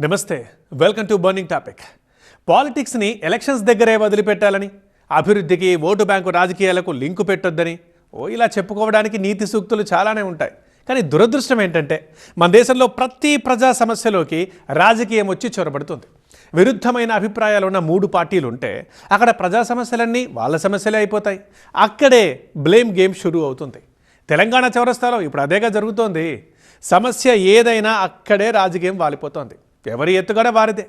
నమస్తే, welcome to burning topic. పాలిటిక్స్ని elections దగ్గరే వదిలిపెట్టాలని, అభివృద్ధికి ఓటు బ్యాంకు రాజకీయాలకు లింకు పెట్టొద్దని ఇలా చెప్పుకోవడానికి నీతి సూక్తులు చాలానే ఉంటాయి. కానీ దురదృష్టం ఏంటంటే మన దేశంలో ప్రతి ప్రజా సమస్యలోకి రాజకీయం వచ్చి చొరబడుతుంది. విరుద్ధమైన అభిప్రాయాలు ఉన్న 3 పార్టీలు ఉంటే అక్కడ ప్రజా సమస్యలన్నీ వాళ్ళ సమస్యలే అయిపోతాయి. అక్కడే బ్లేమ్ గేమ్ షురూ అవుతుంది. తెలంగాణ చౌరస్తాలో ఇప్పుడు అదేగా జరుగుతోంది. సమస్య ఏదైనా అక్కడే రాజకీయం వాలిపోతోంది. ఎవరి ఎత్తుగడ వారిదే.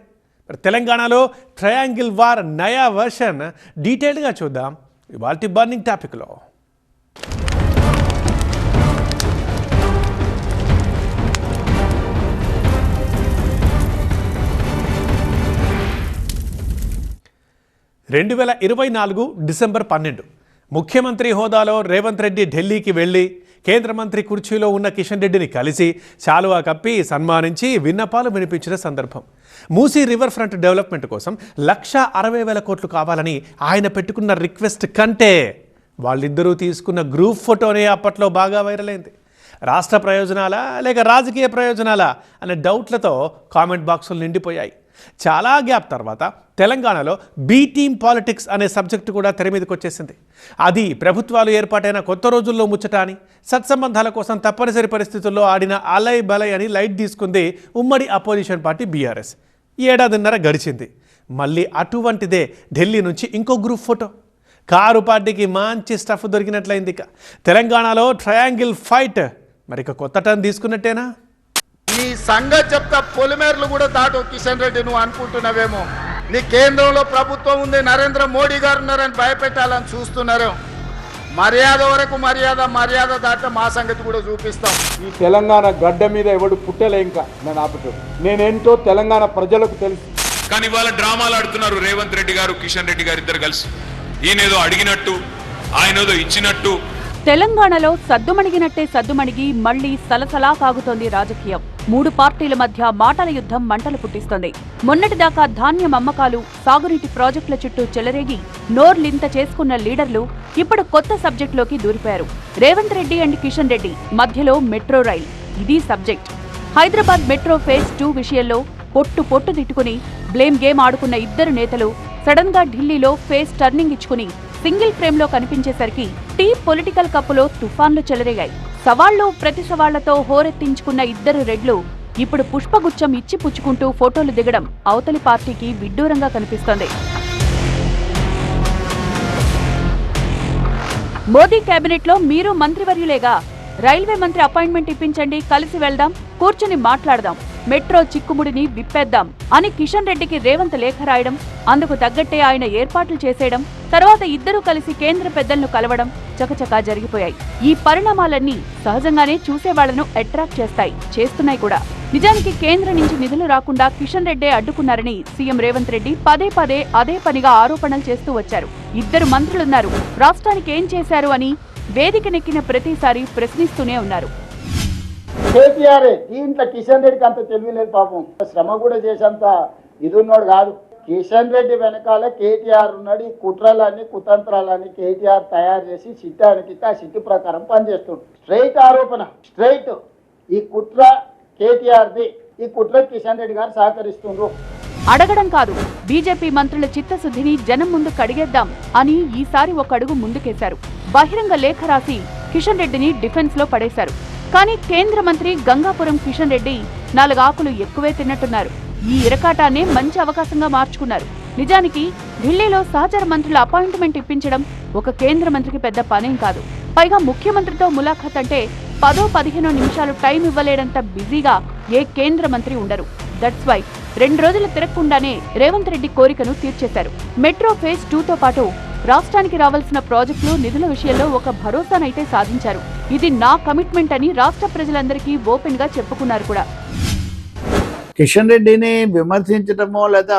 తెలంగాణలో ట్రయాంగిల్ వార్ నయా వర్షన్ డీటెయిల్డ్గా చూద్దాం ఇవాల్టి బర్నింగ్ టాపిక్లో. డిసెంబర్ 12 ముఖ్యమంత్రి హోదాలో రేవంత్ రెడ్డి ఢిల్లీకి వెళ్ళి కేంద్ర మంత్రి కుర్చీలో ఉన్న కిషన్ రెడ్డిని కలిసి శాలువా కప్పి సన్మానించి విన్నపాలు వినిపించిన సందర్భం. మూసీ రివర్ ఫ్రంట్ డెవలప్మెంట్ కోసం 1,60,000 కోట్లు కావాలని ఆయన పెట్టుకున్న రిక్వెస్ట్ కంటే వాళ్ళిద్దరూ తీసుకున్న గ్రూప్ ఫోటోనే అప్పట్లో బాగా వైరల్ అయింది. రాష్ట్ర ప్రయోజనాలా లేక రాజకీయ ప్రయోజనాలా అనే డౌట్లతో కామెంట్ బాక్సులు నిండిపోయాయి. చాలా గ్యాప్ తర్వాత తెలంగాణలో బీ టీమ్ పాలిటిక్స్ అనే సబ్జెక్టు కూడా తెర మీదకి వచ్చేసింది. అది ప్రభుత్వాలు ఏర్పాటైన కొత్త రోజుల్లో ముచ్చట అని, సత్సంబంధాల కోసం తప్పనిసరి పరిస్థితుల్లో ఆడిన అలై బలై అని లైట్ తీసుకుంది ఉమ్మడి అపోజిషన్ పార్టీ బీఆర్ఎస్. 1.5 ఏడాది గడిచింది. మళ్ళీ అటువంటిదే ఢిల్లీ నుంచి ఇంకో గ్రూప్ ఫోటో. కారు పార్టీకి మంచి స్టఫ్ దొరికినట్లయింది. ఇక తెలంగాణలో ట్రయాంగిల్ ఫైట్ మరిక కొత్త టర్న్ తీసుకున్నట్టేనా? నీ సంగతి చెప్తా, పొలిమేర్లు కూడా దాటు కిషన్ రెడ్డి. నువ్వు అనుకుంటున్నావేమో నీ కేంద్రంలో ప్రభుత్వం ఉంది, నరేంద్ర మోడీ గారు ఉన్నారని భయపెట్టాలని చూస్తున్నారు. మర్యాద వరకు మర్యాద దాట మా సంగతి కూడా చూపిస్తాం. ఈ తెలంగాణ గడ్డ మీద ఎవడు పుట్టలే. ఇంకా నేను ఆపటం నేనేంటో తెలంగాణ ప్రజలకు తెలుసు. కానీ ఇవాళ డ్రామాలు ఆడుతున్నారు రేవంత్ రెడ్డి గారు, కిషన్ రెడ్డి గారు ఇద్దరు కలిసి. ఈయనేదో అడిగినట్టు, ఆయనేదో ఇచ్చినట్టు. తెలంగాణలో సద్దుమణిగినట్టే సద్దుమణిగి మళ్లీ సలసలా కాగుతోంది రాజకీయం. 3 పార్టీల మధ్య మాటల యుద్ధం మంటలు పుట్టిస్తోంది. మొన్నటిదాకా ధాన్యం అమ్మకాలు, సాగునీటి ప్రాజెక్టుల చుట్టూ చెలరేగి నోర్లింత చేసుకున్న లీడర్లు ఇప్పుడు కొత్త సబ్జెక్టులోకి దూరిపోయారు. రేవంత్ రెడ్డి అండ్ కిషన్ రెడ్డి మధ్యలో మెట్రో రైల్, ఇది సబ్జెక్ట్. హైదరాబాద్ మెట్రో ఫేజ్ 2 విషయంలో పొట్టు తిట్టుకుని బ్లేమ్ గేమ్ ఆడుకున్న ఇద్దరు నేతలు సడన్ గా ఢిల్లీలో ఫేజ్ టర్నింగ్ ఇచ్చుకుని సింగిల్ ఫ్రేమ్ లో కనిపించేసరికి టీ పొలిటికల్ కప్పులో తుఫాన్లు చెలరేగాయి. సవాళ్లు ప్రతి సవాళ్లతో హోరెత్తించుకున్న ఇద్దరు రెడ్లు ఇప్పుడు పుష్పగుచ్చం ఇచ్చి పుచ్చుకుంటూ ఫోటోలు దిగడం అవతలి పార్టీకి విడ్డూరంగా కనిపిస్తోంది. మోదీ కేబినెట్ లో మీరు మంత్రివర్యులేగా, రైల్వే మంత్రి అపాయింట్మెంట్ ఇప్పించండి, కలిసి వెళ్దాం, కూర్చుని మాట్లాడదాం, మెట్రో చిక్కుముడిని విప్పేద్దాం అని కిషన్ రెడ్డికి రేవంత్ లేఖ రాయడం, అందుకు తగ్గట్టే ఆయన ఏర్పాట్లు చేసేయడం, తర్వాత ఇద్దరూ కలిసి కేంద్ర పెద్దలను కలవడం చకచకా జరిగిపోయాయి. ఈ పరిణామాలన్నీ సహజంగానే చూసేవాళ్లను అట్రాక్ట్ చేస్తున్నాయి కూడా. నిజానికి కేంద్రం నుంచి నిధులు రాకుండా కిషన్ రెడ్డే అడ్డుకున్నారని సీఎం రేవంత్ రెడ్డి పదే అదే పనిగా ఆరోపణలు చేస్తూ వచ్చారు. ఇద్దరు మంత్రులున్నారు, రాష్ట్రానికి ఏం చేశారు అని వేదికనెక్కిన ప్రతిసారి ప్రశ్నిస్తూనే ఉన్నారు. కేటీఆర్ దీంట్లో కిషన్ రెడ్డికి అంత తెలియలేదు పాపం. శ్రమ కూడా చేసేంత ఇది ఉన్నాడు కాదు. కిషన్ రెడ్డి వెనకాల కేటీఆర్ ఉన్నాడు. ఈ కుట్రలన్నీ కుతంత్రాలన్నీ కేటీఆర్ తయారు చేసి సిట్టానికి ఆ సిట్టు ప్రకారం పనిచేస్తుండు. స్ట్రైట్ ఆరోపణ, స్ట్రైట్ ఈ కుట్ర కేటీఆర్ది. ఈ కుట్ర కిషన్ రెడ్డి గారు సహకరిస్తుండ్రు. అడగడం కాదు, బీజేపీ మంత్రుల చిత్తశుద్ధిని జనం ముందు కడిగేద్దాం అని ఈసారి ఒక అడుగు ముందుకేశారు. బహిరంగ లేఖ రాసి కిషన్ రెడ్డిని డిఫెన్స్ లో పడేశారు. కానీ కేంద్ర మంత్రి గంగాపురం కిషన్ రెడ్డి 4 ఆకులు ఎక్కువే తిన్నట్టున్నారు. ఈ ఇరకాటాన్నే మంచి అవకాశంగా మార్చుకున్నారు. నిజానికి ఢిల్లీలో సహచర మంత్రుల అపాయింట్మెంట్ ఇప్పించడం ఒక కేంద్ర మంత్రికి పెద్ద పనేం కాదు. పైగా ముఖ్యమంత్రితో ములాఖత్ అంటే 10-15 నిమిషాలు టైం ఇవ్వలేడంత బిజీగా ఏ కేంద్ర మంత్రి ఉండరు. దట్స్ వై 2 రోజులు తిరగకుండానే రేవంత్ రెడ్డి కోరికను తీర్చేశారు. మెట్రో ఫేజ్ 2తో పాటు రాష్ట్రానికి రావాల్సిన ప్రాజెక్టులు, నిధుల విషయంలో ఒక భరోసానైతే సాధించారు. ఇది నా కమిట్మెంట్ అని రాష్ట్ర ప్రజలందరికీ ఓపెన్ గా చెప్పుకున్నారు కూడా. కిషన్ రెడ్డిని విమర్శించడమో లేదా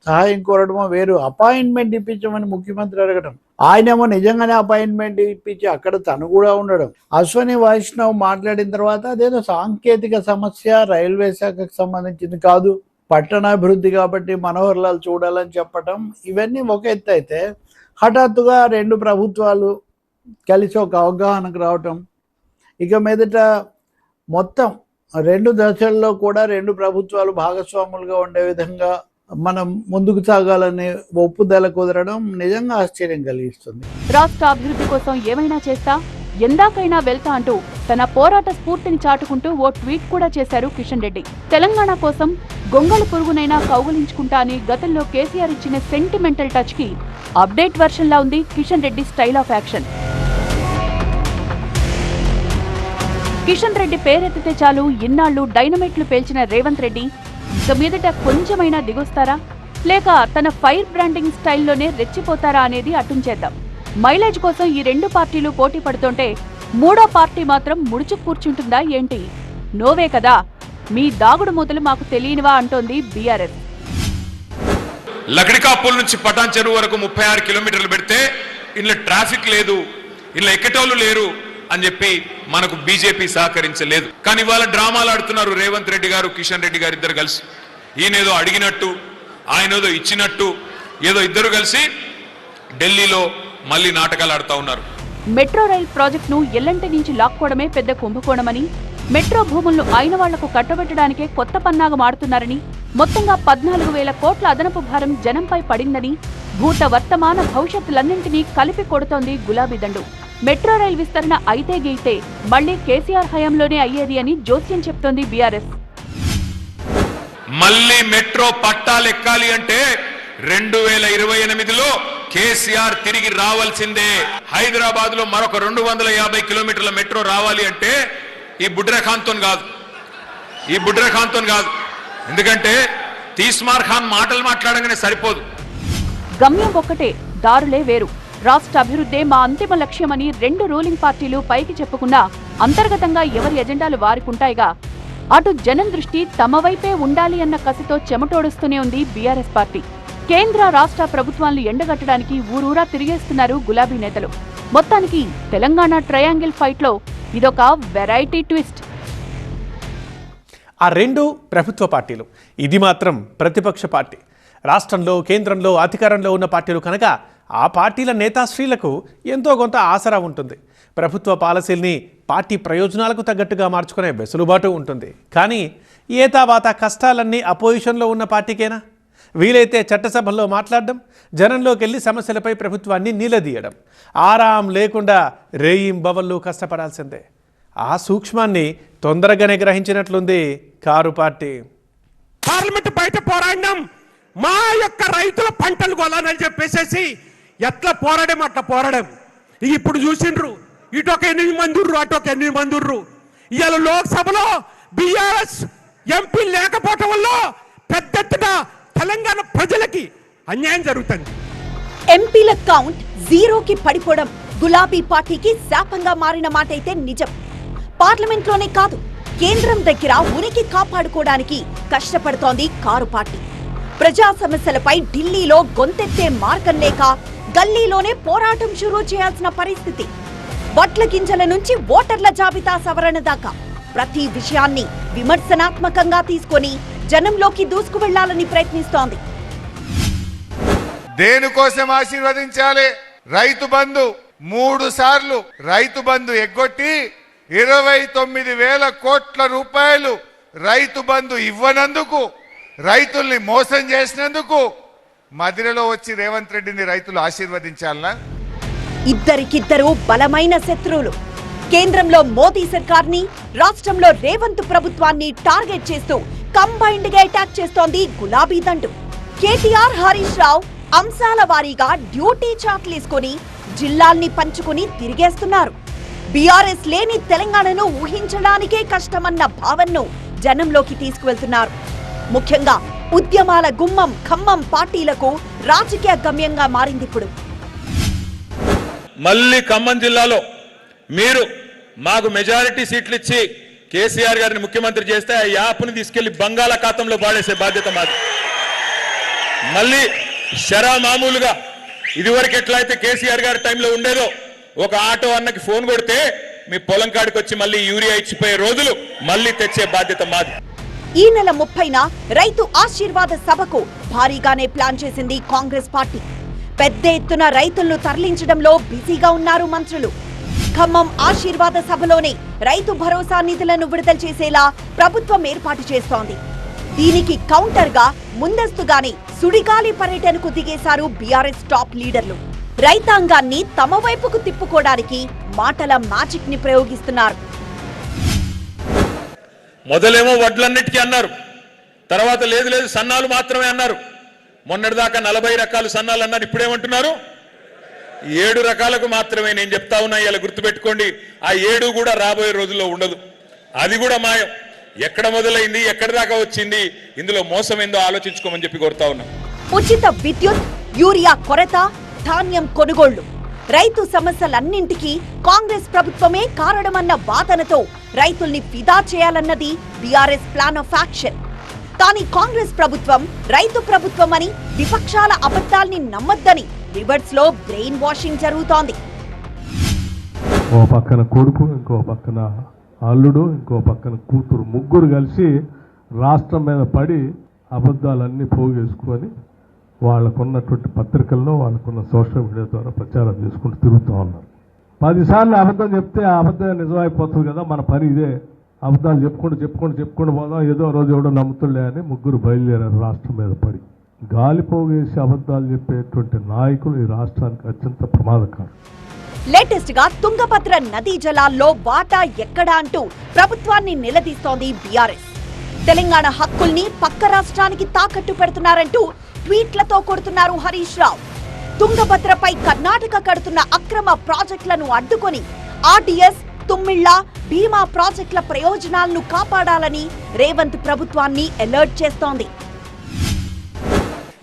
సహాయం కోరడమో వేరు, అపాయింట్మెంట్ ఇప్పించమని ముఖ్యమంత్రి అడగడం, ఆయనేమో నిజంగానే అపాయింట్మెంట్ ఇప్పించి అక్కడ తను కూడా ఉండడం. అశ్వని వైష్ణవ్ మాట్లాడిన తర్వాత అదేదో సాంకేతిక సమస్య, రైల్వే శాఖకు సంబంధించింది కాదు, పట్టణాభివృద్ధి కాబట్టి మనోహర్ లాల్ చూడాలని చెప్పటం, ఇవన్నీ ఒక ఎత్తు అయితే హఠాత్తుగా 2 ప్రభుత్వాలు కలిసి ఒక అవగాహనకు రావటం, ఇక మీదట మొత్తం రెండు దశల్లో కూడా రెండు ప్రభుత్వాలు భాగస్వాములుగా ఉండే విధంగా మనం ముందుకు సాగాలనే ఒప్పుదల కుదరడం నిజంగా ఆశ్చర్యం కలిగిస్తుంది. రాష్ట్ర అభివృద్ధి కోసం ఏమైనా చేస్తా, ఎందాకైనా వెళ్తా అంటూ తన పోరాట స్ఫూర్తిని చాటుకుంటూ ఓ ట్వీట్ కూడా చేశారు కిషన్ రెడ్డి. తెలంగాణ కోసం గొంగళి పురుగునైనా కౌగులించుకుంటా అని గతంలో కేసీఆర్ ఇచ్చిన సెంటిమెంటల్ టచ్ కి అప్డేట్ వర్షన్ లా ఉంది Kishan Reddy style of action. Kishan Reddy పేరెత్తితే చాలు ఇన్నాళ్లు డైనమైట్లు పేల్చిన రేవంత్ రెడ్డి ఇక మీదట కొంచెమైనా దిగొస్తారా, లేక తన ఫైర్ బ్రాండింగ్ స్టైల్లోనే రెచ్చిపోతారా అనేది అటుంచేద్దాం. మైలేజ్ కోసం ఈ రెండు పార్టీలు పోటీ పడుతుంటే మూడో పార్టీ మాత్రం ముడుచు కూర్చుంటుందా ఏంటి? నోవే కదా, మీ దాగుడు మూతలు మాకు తెలియనివా అంటోంది బీఆర్ఎస్. లకడికాపూల్ నుంచి పటాన్ చెరువు వరకు 36 కిలోమీటర్లు పెడితే ఇంట్లో ట్రాఫిక్ లేదు, ఇంట్లో ఎక్కటోళ్ళు లేరు అని చెప్పి మనకు బీజేపీ సహకరించలేదు. కానీ ఇవాళ డ్రామాలు ఆడుతున్నారు రేవంత్ రెడ్డి గారు, కిషన్ రెడ్డి గారు ఇద్దరు కలిసి. ఈయనేదో అడిగినట్టు, ఆయనేదో ఇచ్చినట్టు, ఏదో ఇద్దరు కలిసి ఢిల్లీలో మళ్ళీ నాటకాలు ఆడుతూ ఉన్నారు. మెట్రో రైల్ ప్రాజెక్టును ఎల్లంటి నుంచి లాక్కోవడమే పెద్ద కుంభకోణమని, మెట్రో భూములను అయిన వాళ్లకు కట్టబెట్టడానికే కొత్త పన్నాగం ఆడుతున్నారని, మొత్తంగా 14,000 కోట్ల అదనపు భారం జనంపై పడిందని, భూత వర్తమాన భవిష్యత్తులన్నింటినీ కలిపి కొడుతోంది గులాబీ దండు. మెట్రో రైల్ విస్తరణ అయితే గీతే మళ్లీ కేసీఆర్ హయాంలోనే అయ్యేది అని జోస్యం చెప్తోంది బీఆర్ఎస్. మళ్లీ మెట్రో పట్టాలెక్కాలి అంటే 2028లో కేసీఆర్ తిరిగి రావాల్సిందే. హైదరాబాద్ లో మరొక 250 కిలోమీటర్ల మెట్రో రావాలి అంటే ఈ బుడ్రఖాన్తో కాదు, ఎందుకంటే తీస్మార్ ఖాన్ మాటలు మాట్లాడగానే సరిపోదు. గమ్యం ఒక్కటే, దారులే వేరు. రాష్ట్ర అభివృద్ధే మా అంతిమ లక్ష్యమని రెండు రూలింగ్ పార్టీలు పైకి చెప్పుకున్నా అంతర్గతంగా ఎవరి ఎజెండాలు వారికుంటాయిగా. అటు జనం దృష్టి తమ వైపే ఉండాలి అన్న కసితో చెమటోడుస్తూనే ఉంది బీఆర్ఎస్ పార్టీ. కేంద్ర రాష్ట్ర ప్రభుత్వాలను ఎండగట్టడానికి ఊరూరా తిరిగేస్తున్నారు గులాబీ నేతలు. మొత్తానికి తెలంగాణ ట్రయాంగిల్ ఫైట్ లో ఇదొక వెరైటీ ట్విస్ట్. ఆ రెండు ప్రభుత్వ పార్టీలు, ఇది మాత్రం ప్రతిపక్ష పార్టీ. రాష్ట్రంలో కేంద్రంలో అధికారంలో ఉన్న పార్టీలు కనుక ఆ పార్టీల నేతాశ్రీలకు ఎంతో కొంత ఆసరా ఉంటుంది. ప్రభుత్వ పాలసీల్ని పార్టీ ప్రయోజనాలకు తగ్గట్టుగా మార్చుకునే వెసులుబాటు ఉంటుంది. కానీ ఏతావాత కష్టాలన్నీ అపోజిషన్లో ఉన్న పార్టీకేనా? వీలైతే చట్టసభల్లో మాట్లాడడం, జనంలోకి వెళ్ళి సమస్యలపై ప్రభుత్వాన్ని నిలదీయడం, ఆరాం లేకుండా రేయింబవళ్ళు కష్టపడాల్సిందే. ఆ సూక్ష్మాన్ని తొందరగానే గ్రహించినట్లుంది కారు పార్టీ. పార్లమెంట్ బయట పోరాడినాం, మా యొక్క రైతుల పంటలు కొలాలని చెప్పేసేసి ఎట్లా పోరాడం అట్లా పోరాడం. ఇప్పుడు చూసిండ్రు, ఇటొక 8 మంది ఉర్రు, అటొక 8 మంది ఉర్రు. ఇవాళ లోక్సభలో బీఆర్ఎస్ ఎంపీ లేకపోవటం వల్ల పెద్ద ఎత్తున తెలంగాణ ప్రజలకి అన్యాయం జరుగుతుంది. ఎంపీల కౌంట్ జీరోకి పడిపోవడం గులాబీ పార్టీకి శాపంగా మారిన మాట అయితే నిజం. పార్లమెంట్ లోనే కాదు, కేంద్రం దగ్గర ఉనికి కాపాడుకోవడానికి కష్టపడుతోంది కారు పార్టీ. ప్రజా సమస్యలపై ఢిల్లీలో గొంతెత్తే మార్గం లేక గల్లీలోనే పోరాటం షురూ చేయాల్సిన పరిస్థితి. వడ్ల గింజల నుంచి ఓటర్ల జాబితా సవరణ దాకా ప్రతి విషయాన్ని విమర్శనాత్మకంగా తీసుకొని జనంలోకి దూసుకువెళ్లాలని ప్రయత్నిస్తోంది. దేనికోసం ఆశీర్వదించాలి? రైతు బంధు 3 సార్లు రైతు బంధు ఎగ్గొట్టి 29,000 కోట్ల రూపాయలు రైతు బంధు ఇవ్వనందుకు, రైతుల్ని మోసం చేసినందుకు మదిరలో వచ్చి రేవంత్ రెడ్డిని రైతులు ఆశీర్వదించాలనా? ఇద్దరికిద్దరు బలమైన శత్రువులు. కేంద్రంలో మోదీ సర్కార్ని, రాష్ట్రంలో రేవంత్ ప్రభుత్వాన్ని టార్గెట్ చేస్తూ కంబైన్డ్ గా అటాక్ చేస్తోంది గులాబీ దండు. కేటీఆర్, హరీష్ రావు అంశాల వారీగా డ్యూటీ చాట్లేసుకొని జిల్లాల్ని పంచుకుని తిరిగేస్తున్నారు. బీఆర్ఎస్ లేని తెలంగాణను ఊహించడానికే కష్టమన్న భావనను జనంలోకి తీసుకువెళ్తున్నారు. ముఖ్యంగా ఉద్యమాల గుమ్మం ఖమ్మం పార్టీలకు రాజకీయ గమ్యంగా మారింది. ఇప్పుడు మళ్ళీ ఖమ్మం జిల్లాలో మీరు మాకు మెజారిటీ సీట్లు ఇచ్చి కేసీఆర్ గారిని ముఖ్యమంత్రి చేస్తే ఆ యాప్ని తీసుకెళ్లి బంగాళాఖాతంలో పాడేసే బాధ్యత మాది. మళ్ళీ షరా మామూలుగా ఇదివరకు ఎట్లయితే కేసీఆర్ గారి టైంలో ఉండేదో, ఒక ఆటో అన్నకి ఫోన్ కొడితే మీ పొలం కాడికి వచ్చి మళ్ళీ యూరియా ఇచ్చిపోయే రోజులు మళ్ళీ తెచ్చే బాధ్యత మాది. ఈ నెల 30న రైతు ఆశీర్వాద సభకు భారీగానే ప్లాన్ చేసింది కాంగ్రెస్ పార్టీ. పెద్ద ఎత్తున రైతులను తరలించడంలో బిజీగా ఉన్నారు మంత్రులు. ఖమ్మం ఆశీర్వాద సభలోనే రైతు భరోసా నిధులను విడుదల చేసేలా ప్రభుత్వం ఏర్పాటు చేస్తోంది. దీనికి కౌంటర్ గా ముందస్తుగానే సుడిగాలి పర్యటనకు దిగేశారు బీఆర్ఎస్ టాప్ లీడర్లు. రైతాంగాన్ని తమ వైపుకు తిప్పుకోవడానికి మాటల మ్యాజిక్ ని ప్రయోగిస్తున్నారు. మొదలేమో వడ్లన్నిటికీ అన్నారు, తర్వాత లేదు లేదు సన్నాలు మాత్రమే అన్నారు. మొన్నటిదాకా 40 రకాలు సన్నాలు అన్నారు, ఇప్పుడేమంటున్నారు 7 రకాలకు మాత్రమే. నేను చెప్తా ఉన్నా, ఇలా గుర్తుపెట్టుకోండి, ఆ 7 కూడా రాబోయే రోజుల్లో ఉండదు. అది కూడా మాయం. ఎక్కడ మొదలైంది, ఎక్కడి దాకా వచ్చింది, ఇందులో మోసం ఏందో ఆలోచించుకోమని చెప్పి కోరుతా ఉన్నా. ఉచిత విద్యుత్, యూరియా కొరత, ధాన్యం కొనుగోళ్లు, రైతు సమస్యలన్నింటికీ కాంగ్రెస్ ప్రభుత్వమే కారణమన్న వాదనతో రైతుల్ని ఫిదా చేయాలన్నది బీఆర్ఎస్ ప్లాన్ ఆఫ్ యాక్షన్. కానీ కాంగ్రెస్ ప్రభుత్వం రైతు ప్రభుత్వం అని విపక్షాల అబద్ధాల్ని నమ్మొద్దని రివర్స్ లో బ్రెయిన్ వాషింగ్ జరుగుతోంది. ఓ పక్కన కొడుకు, ఇంకో పక్కన అల్లుడు, ఇంకో పక్కన కూతురు, ముగ్గురు కలిసి రాష్ట్రం మీద పడి అబద్ధాలన్నీ పోగేసుకొని వాళ్ళకున్నటువంటి పత్రికల్లో, వాళ్ళకున్న సోషల్ మీడియా ద్వారా ప్రచారం చేసుకుంటూ తిరుగుతూ ఉన్నారు. 10 సార్లు అబద్ధం చెప్తే ఆ అబద్ధం నిజమైపోతుంది కదా, మన పని ఇదే. అబద్ధాలు చెప్పుకుంటూ పోదాం, ఏదో రోజు ఎవడో నమ్ముతులే అని ముగ్గురు బయలుదేరారు రాష్ట్రం మీద పడి. గాలిపోగేసి అబద్ధాలు చెప్పేటువంటి నాయకులు ఈ రాష్ట్రానికి అత్యంత ప్రమాదకారం. లేటెస్ట్ గా తుంగభద్ర నదీ జలాల్లో వాటా ఎక్కడా అంటూ ప్రభుత్వాన్ని నిలదీస్తోంది బీఆర్ఎస్. తెలంగాణ హక్కుల్ని పక్క రాష్ట్రానికి తాకట్టు పెడుతున్నారంటూ ట్వీట్లతో కొడుతున్నారు హరీష్ రావు. తుంగభద్రపై కర్ణాటక కడుతున్న అక్రమ ప్రాజెక్టులను అడ్డుకొని ఆర్డీఎస్, తుమ్మిళ్ల, భీమా ప్రాజెక్టుల ప్రయోజనాలను కాపాడాలని రేవంత్ ప్రభుత్వాన్ని అలర్ట్ చేస్తోంది.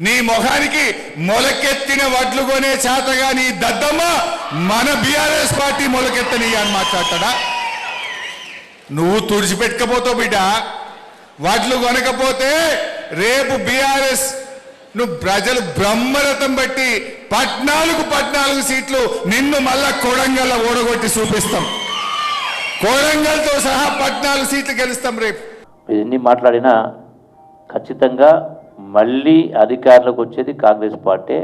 నీ మొహానికి మొలకెత్తిన వడ్లు కొనే చేతగా నీ దద్దమ్మ మన బీఆర్ఎస్ పార్టీ మొలకెత్తని అని మాట్లాడతాడా? నువ్వు తుడిచిపెట్టకపోతావు బిడ్డ. వడ్లు కొనకపోతే రేపు బీఆర్ఎస్ నువ్వు ప్రజలు బ్రహ్మరథం బట్టి 14 సీట్లు నిన్ను మళ్ళా కొడంగల్ ఓడగొట్టి చూపిస్తాం. కొడంగల్తో సహా 14 సీట్లు గెలుస్తాం రేపు. ఎన్ని మాట్లాడినా ఖచ్చితంగా మళ్ళీ అధికారంలోకి వచ్చేది కాంగ్రెస్ పార్టీ.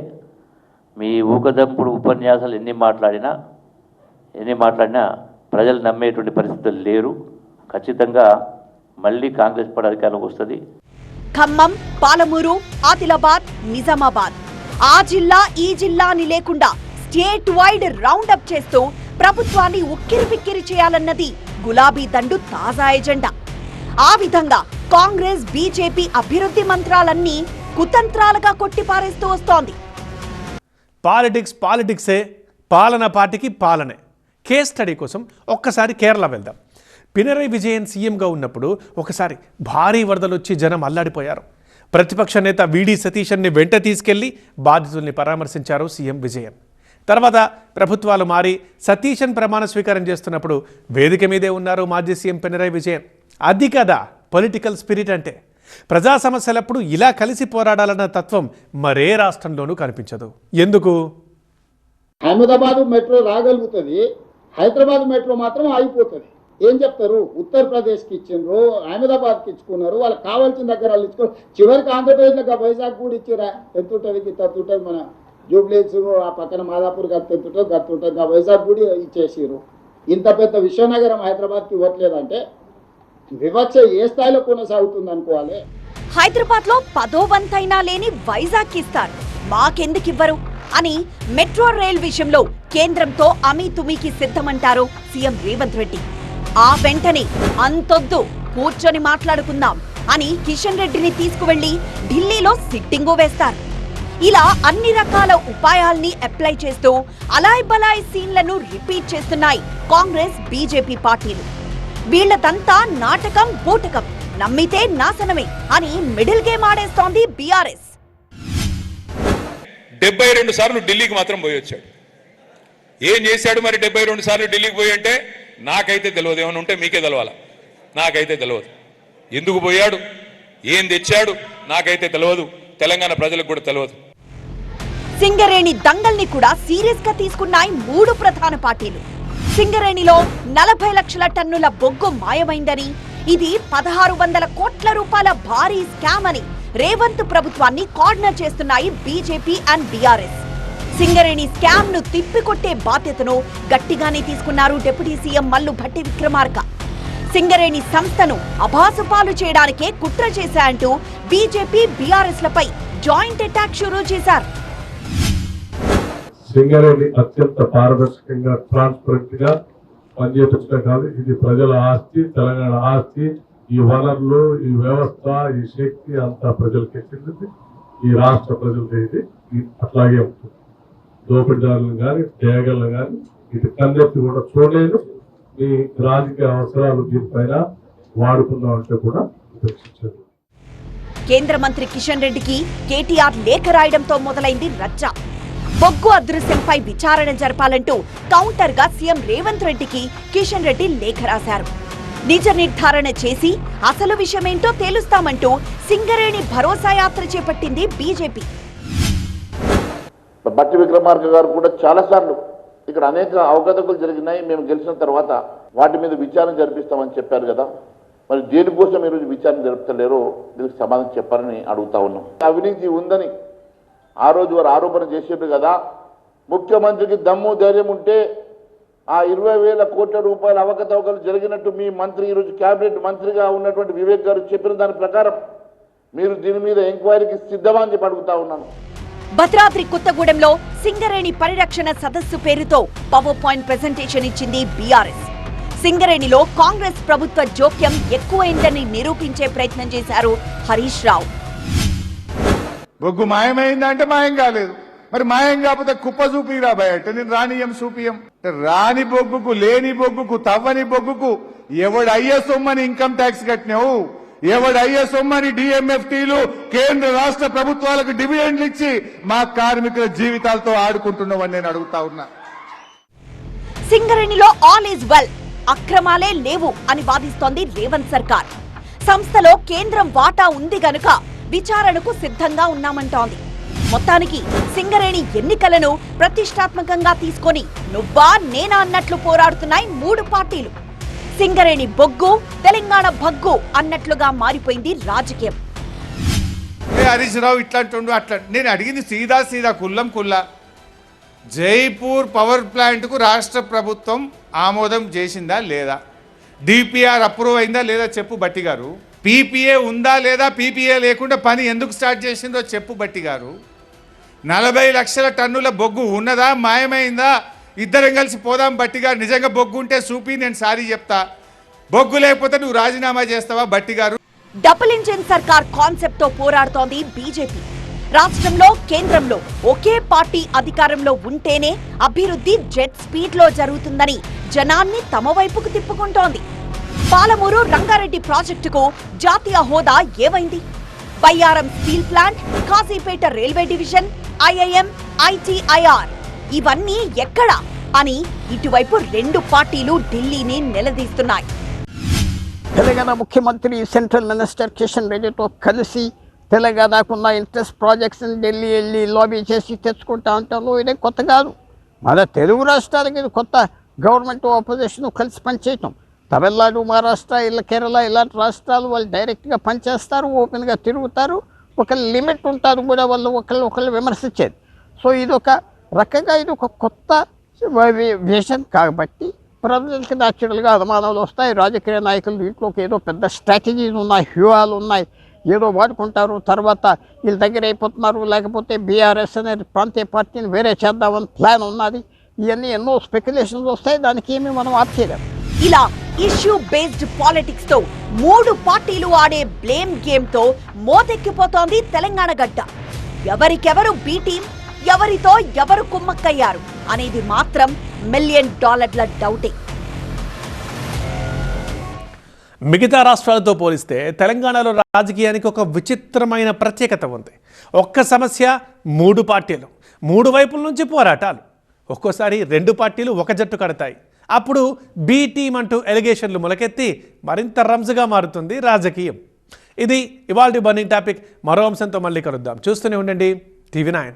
మీ ఊకదంపుడు ఉపన్యాసాలు ఎన్ని మాట్లాడినా ప్రజలు నమ్మేటువంటి పరిస్థితులు లేరు. ఖచ్చితంగా మళ్ళీ కాంగ్రెస్ పార్టీ అధికారంలోకి వస్తుంది. ఖమ్మం, పాలమూరు, ఆదిలాబాద్, నిజామాబాద్, ఆ జిల్లా ఈ జిల్లా అని లేకుండా స్టేట్ వైడ్ రౌండప్ చేస్తూ ప్రభుత్వాన్ని ఉక్కిరిబిక్కిరి చేయాలన్నది గులాబీ దండు తాజా ఎజెండా. ఆ విధంగా కాంగ్రెస్, బీజేపీ అభివృద్ధి మంత్రాలన్నీ కుతంత్రాలుగా కొట్టిపారేస్తూ వస్తోంది. పాలిటిక్సే, పాలన పార్టీకి పాలనే. కేస్ స్టడీ కోసం ఒక్కసారి కేరళ వెళ్దాం. పినరై విజయన్ సీఎంగా ఉన్నప్పుడు ఒకసారి భారీ వరదలొచ్చి జనం అల్లాడిపోయారు. ప్రతిపక్ష నేత వీడి సతీశన్ని వెంట తీసుకెళ్లి బాధితుల్ని పరామర్శించారు సీఎం విజయన్. తర్వాత ప్రభుత్వాలు మారి సతీశన్ ప్రమాణ స్వీకారం చేస్తున్నప్పుడు వేదిక మీదే ఉన్నారు మాజీ సీఎం పినరై విజయన్. అది కదా పొలిటికల్ స్పిరిట్ అంటే. ప్రజా సమస్యలప్పుడు ఇలా కలిసి పోరాడాలన్న తత్వం మరే రాష్ట్రంలోనూ కనిపించదు. ఎందుకు? అహ్మదాబాద్ మెట్రో రాగలుగుతుంది, హైదరాబాద్ మెట్రో మాత్రం ఆగిపోతుంది. ఏం చెప్తారు? ఉత్తరప్రదేశ్కి ఇచ్చిండ్రు, అహ్మదాబాద్కి ఇచ్చుకున్నారు, వాళ్ళకి కావాల్సిన దగ్గర వాళ్ళు ఇచ్చుకున్నారు. చివరికి ఆంధ్రప్రదేశ్లో వైజాగ్ కూడా ఇచ్చిరా. ఎంత ఉంటుంది, ఇంత ఉంటుంది. మన జూబ్లీస్ ఆ పక్కన మాదాపూర్ గత ఎంత ఉంటుంది, గత ఉంటుంది. ఆ వైజాగ్ కూడా ఇచ్చేసారు. ఇంత పెద్ద విశ్వనగరం హైదరాబాద్కి ఇవ్వట్లేదంటే వివక్ష ఏ స్థాయిలో కొనసాగుతుంది అనుకోవాలి. హైదరాబాద్ లో 10వ వంతైనా లేని వైజాగ్ ఇస్తారు, మాకెందుకు ఇవ్వరు అని మెట్రో రైల్ విషయంలో కేంద్రంతో అమీతుమీకి సిద్ధమంటారు సీఎం రేవంత్ రెడ్డి. ఆ వెంటనే అంతొద్దు, కూర్చొని మాట్లాడుకుందాం అని కిషన్ రెడ్డిని తీసుకువెళ్లి ఢిల్లీలో సిట్టింగు వేస్తారు. ఇలా అన్ని రకాల ఉపాయాల్ని అప్లై చేస్తూ అలాయ్ బలాయ్ సీన్లను రిపీట్ చేస్తున్నాయి కాంగ్రెస్, బీజేపీ పార్టీలు. వీళ్లదంతా నాటకం, బూటకం, నమ్మితే నాశనమే అని మిడిల్ గేమ్ ఆడేస్తోంది బీఆర్ఎస్. 72 సార్లు ఢిల్లీకి మాత్రం పోయి వచ్చాడు. ఏం చేశాడు మరి 72 సార్లు ఢిల్లీకి పోయి అంటే? నాకైతే తెలియదు. ఏమైనా ఉంటే మీకే తెలవాలా, నాకైతే తెలియదు. ఎందుకు పోయాడు, ఏం తెచ్చాడు నాకైతే తెలియదు, తెలంగాణ ప్రజలకు కూడా తెలియదు. సింగరేణి దంగల్ని కూడా సీరియస్ గా తీసుకున్నాయి 3 ప్రధాన పార్టీలు. సింగరేణిలో 40 లక్షల టన్నుల బొగ్గు మాయమైందని, ఇది 1600 కోట్ల రూపాయల భారీ స్కామ్ అని రేవంత్ ప్రభుత్వాన్ని కార్నర్ చేస్తున్నాయి BJP and BRS. Singareni scam ను తిప్పికొట్టే బాధ్యతను గట్టిగానే తీసుకున్నారు డిప్యూటీ సీఎం మల్లు భట్టి విక్రమార్క. సింగరేణి సంస్థను అభాసుపాలు చేయడానికే కుట్ర చేశాయంటూ బీజేపీ బీఆర్ఎస్ లపై జాయింట్ అటాక్ షురూ చేశారు. సింగరేణి అత్యంత పారదర్శకంగా ట్రాన్స్పరెంట్ గా పనిచేపించడం కాదు, ఇది ప్రజల ఆస్తి, తెలంగాణ ఆస్తి. ఈ వనరులు, ఈ వ్యవస్థ, ఈ శక్తి అంతా ప్రజలకు ఎక్కింది. ఈ రాష్ట్ర ప్రజలకి ఇది అట్లాగే ఉంటుంది. దోపిడీదారులను కానీ తేగలను కానీ ఇది కన్నెత్తి కూడా చూడలేదు. ఈ రాజకీయ అవసరాలు దీనిపైన వాడుకుందామంటే కూడా ఉపేక్షించారు. కేంద్ర మంత్రి కిషన్ రెడ్డికి కేటీఆర్ లేఖ రాయడంతో మొదలైంది రచ్చ. బొగ్గు అదృశ్యంపై విచారణ జరపాలంటూ కౌంటర్ గా సీఎం రేవంత్ రెడ్డికి కిషన్ రెడ్డి లేఖ రాశారు. నిజ నిర్ధారణ చేసి అసలు విషయమేంటో తేలుస్తామంటూ సింగరేణి భరోసా యాత్ర చేపట్టింది బీజేపీ. భట్టి విక్రమార్క గారు కూడా చాలాసార్లు ఇక్కడ అనేక అవకతవకలు జరిగినాయి, మేము గెలిచిన తర్వాత వాటి మీద విచారణ జరిపిస్తామని చెప్పారు కదా. మరి దేనికోసం ఈరోజు విచారణ జరుపుతలేరో దీనికి సమాధానం చెప్పాలని అడుగుతా ఉన్నాం. అవినీతి ఉందని ఆ రోజు వారు ఆరోపణ చేసేట్టు కదా. ముఖ్యమంత్రికి దమ్ము ధైర్యం ఉంటే ఆ 20,000 కోట్ల రూపాయల అవకతవకలు జరిగినట్టు మీ మంత్రి ఈరోజు కేబినెట్ మంత్రిగా ఉన్నటువంటి వివేక్ గారు చెప్పిన దాని ప్రకారం మీరు దీని మీద ఎంక్వైరీకి సిద్ధమా అని చెప్పి అడుగుతా ఉన్నాను. భద్రాద్రి కొత్తగూడెంలో సింగరేణి పరిరక్షణ సదస్సు పేరుతో పవర్ పాయింట్ ప్రెజెంటేషన్ ఇచ్చింది బీఆర్ఎస్. సింగరేణిలో కాంగ్రెస్ ప్రభుత్వ జోక్యం ఎక్కువైందని నిరూపించే ప్రయత్నం చేశారు హరీష్ రావు. బొగ్గు మాయమైందంటే మాయం కాలేదు, మరి మాయం కాకపోతే కుప్ప చూపిరా బయట. నేను రానియం చూపియం. రాని బొగ్గుకు, లేని బొగ్గుకు, తవ్వని బొగ్గుకు ఎవడు అయ్యే సొమ్మని ఇన్కమ్ ట్యాక్స్ కట్టినావు, ఎవడు అయ్యే సొమ్మని డిఎంఎఫ్టీలు కేంద్ర రాష్ట్ర ప్రభుత్వాలకు డివిడెండ్లు ఇచ్చి మా కార్మికుల జీవితాలతో ఆడుకుంటున్నావని నేను అడుగుతా ఉన్నా. సింగరేణిలో ఆల్ ఈజ్ వెల్, అక్రమాలే లేవు అని వాదిస్తోంది రేవంత్ సర్కార్. సంస్థలో కేంద్రం వాటా ఉంది గనుక విచారణకు సిద్ధంగా ఉన్నామంటోంది. మొత్తానికి సింగరేణి ఎన్నికలను ప్రతిష్టాత్మకంగా తీసుకొని నువ్వా నేనా అన్నట్లు పోరాడుతున్నాయి 3 పార్టీలు. సింగరేణి బొగ్గు, తెలంగాణ భగ్గు అన్నట్లుగా మారిపోయింది రాజకీయం. హరీష్ రావు ఇట్లాంటి అట్లా నేను అడిగింది సీదా కుల్లం కుల్లా. జైపూర్ పవర్ ప్లాంట్ కు రాష్ట్ర ప్రభుత్వం ఆమోదం చేసిందా లేదా, డిపిఆర్ అప్రూవ్ అయిందా లేదా చెప్పు బట్టి గారు. పీపీఏ ఉందా లేదా, పీపీఏ లేకుండా పని ఎందుకు స్టార్ట్ చేసిందో చెప్పు బట్టి గారు. 40 లక్షల టన్నుల బొగ్గు ఉన్నదా, మాయమైందా? ఇద్దరం కలిసి పోదాం బట్టి గారు. నిజంగా బొగ్గు ఉంటే చూపి, నేను సారీ చెప్తా. బొగ్గు లేకపోతే నువ్వు రాజీనామా చేస్తావా బట్టి గారు? డబుల్ ఇంజిన్ సర్కార్ కాన్సెప్ట్ తో పోరాడుతోంది బీజేపీ. రాష్ట్రంలో, కేంద్రంలో ఒకే పార్టీ అధికారంలో ఉంటేనే అభివృద్ధి జెట్ స్పీడ్ లో జరుగుతుందని జనాన్ని తమ వైపుకు తిప్పుకుంటోంది. పాలమూరు రంగారెడ్డి ప్రాజెక్టుకు జాతీయ హోదా ఏమైంది? Bayyaram steel plant, Kazipet railway division, IIM, ITIR ఇవన్నీ ఎక్కడా అని ఇటువైపు 2 పార్టీలు ఢిల్లీని నిలదీస్తున్నాయి. తెలంగాణ ముఖ్యమంత్రి సెంట్రల్ మినిస్టర్ కిషన్ రెడ్డితో కలిసి తెలంగాణకున్న ఇంట్రెస్ట్ ప్రాజెక్ట్స్ని ఢిల్లీ వెళ్ళి లాబీ చేసి తెచ్చుకుంటా అంటారు. ఇదే కొత్త కాదు. మన తెలుగు రాష్ట్రాలకి ఇది కొత్త. గవర్నమెంట్ ఆపోజిషన్ కలిసి పనిచేయటం. తమిళనాడు, మహారాష్ట్ర, ఇలా కేరళ ఇలాంటి రాష్ట్రాలు వాళ్ళు డైరెక్ట్గా పనిచేస్తారు, ఓపెన్గా తిరుగుతారు. ఒక లిమిట్ ఉంటుంది కూడా వాళ్ళు ఒకళ్ళు విమర్శించేది. సో ఇది ఒక రకంగా ఇది ఒక కొత్త విజన్ కాబట్టి ప్రజలకి న్యాచురల్గా అనుమానాలు వస్తాయి. రాజకీయ నాయకులు దీంట్లోకి ఏదో పెద్ద స్ట్రాటజీలు ఉన్నాయి, వ్యూహాలు ఉన్నాయి, ఏదో వాడుకుంటారు. తర్వాత వీళ్ళ దగ్గర అయిపోతున్నారు, లేకపోతే బీఆర్ఎస్ అనే ప్రాంతీయ పార్టీని వేరే చేద్దామని ప్లాన్ ఉన్నది. ఇవన్నీ ఎన్నో స్పెక్యులేషన్స్ వస్తాయి. దానికి ఏమీ మనం ఆపేయలేం. ఇలా ఇష్యూ బేస్డ్ పాలిటిక్స్ తో 3 పార్టీలు ఆడే బ్లేమ్ గేమ్ తో మోతెక్కిపోతోంది తెలంగాణ గడ్డ. ఎవరికెవరు బి టీం, ఎవరితో ఎవరు కుమ్మక్కయ్యారు అనేది మాత్రం $1 మిలియన్ డౌటే. మిగతా రాష్ట్రాలతో పోలిస్తే తెలంగాణలో రాజకీయానికి ఒక విచిత్రమైన ప్రత్యేకత ఉంది. ఒక్క సమస్య, 3 పార్టీలు, 3 వైపుల నుంచి పోరాటాలు. ఒక్కోసారి 2 పార్టీలు ఒక జట్టు కడతాయి. అప్పుడు బి టీం అంటూ ఎలిగేషన్లు మొలకెత్తి మరింత రంజుగా మారుతుంది రాజకీయం. ఇది ఇవాల్టి బర్నింగ్ టాపిక్. మరో అంశంతో మళ్ళీ కలుద్దాం. చూస్తూనే ఉండండి TV9.